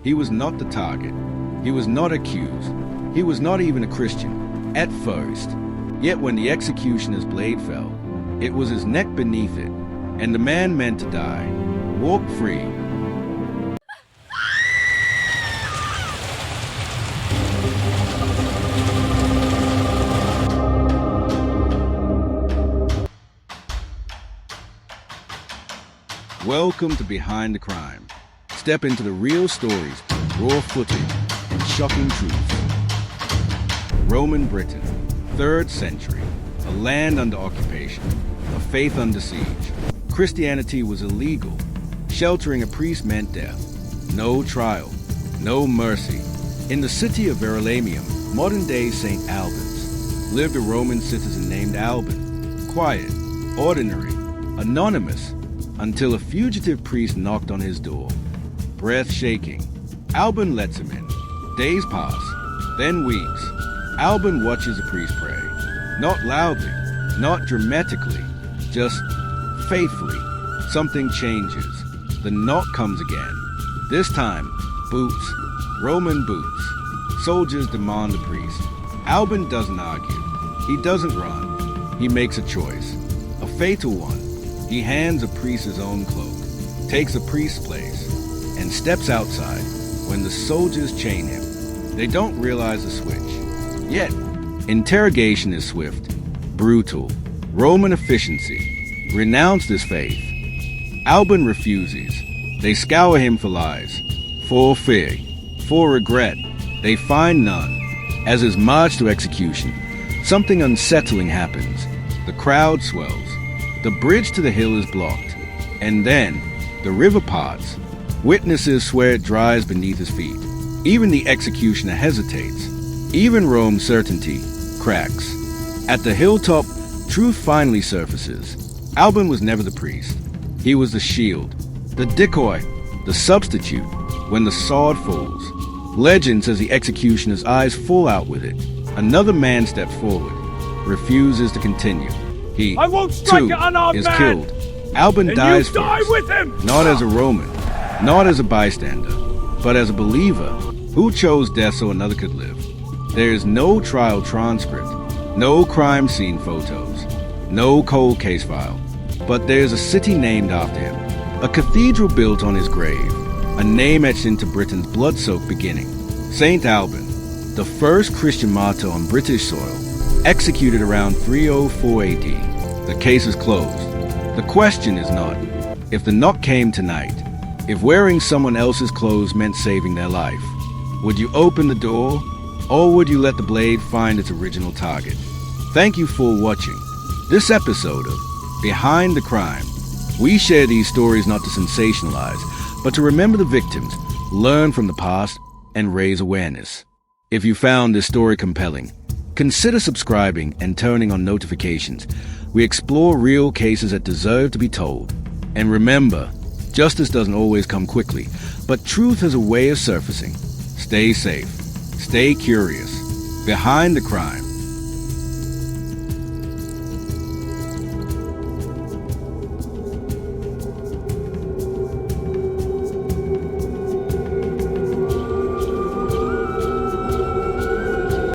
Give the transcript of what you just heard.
He was not the target. He was not accused. He was not even a Christian, at first. Yet when the executioner's blade fell, it was his neck beneath it, and the man meant to die walked free. Welcome to Behind the Crime. Step into the real stories, raw footage, and shocking truths. Roman Britain, 3rd century, a land under occupation, a faith under siege. Christianity was illegal. Sheltering a priest meant death. No trial, no mercy. In the city of Verulamium, modern-day St. Albans, lived a Roman citizen named Alban. Quiet, ordinary, anonymous, until a fugitive priest knocked on his door. Breath shaking, Alban lets him in. Days pass, then weeks. Alban watches the priest pray. Not loudly, not dramatically, just faithfully. Something changes. The knock comes again. This time, boots. Roman boots. Soldiers demand the priest. Alban doesn't argue. He doesn't run. He makes a choice. A fatal one. He hands a priest his own cloak, takes a priest's place, and steps outside when the soldiers chain him. They don't realize the switch. Yet, interrogation is swift, brutal. Roman efficiency. Renounce his faith. Alban refuses. They scour him for lies, for fear, for regret. They find none. As is marched to execution, something unsettling happens. The crowd swells. The bridge to the hill is blocked, and then the river parts. Witnesses swear it dries beneath his feet. Even the executioner hesitates. Even Rome's certainty cracks. At the hilltop, truth finally surfaces. Alban was never the priest. He was the shield, the decoy, the substitute when the sword falls. Legend says the executioner's eyes fall out with it. Another man steps forward, refuses to continue. He, I won't strike too, an unarmed is man. killed. Alban And dies you die first, with him. not as a Roman, not as a bystander, but as a believer who chose death so another could live. There is no trial transcript, no crime scene photos, no cold case file, but there's a city named after him, a cathedral built on his grave, a name etched into Britain's blood-soaked beginning. St. Alban, the first Christian martyr on British soil, executed around 304 AD. The case is closed. The question is not if the knock came tonight, if wearing someone else's clothes meant saving their life. Would you open the door, or would you let the blade find its original target? Thank you for watching this episode of Behind the Crime. We share these stories not to sensationalize, but to remember the victims, learn from the past, and raise awareness. If you found this story compelling, consider subscribing and turning on notifications. We explore real cases that deserve to be told. And remember, justice doesn't always come quickly, but truth has a way of surfacing. Stay safe. Stay curious. Behind the Crime.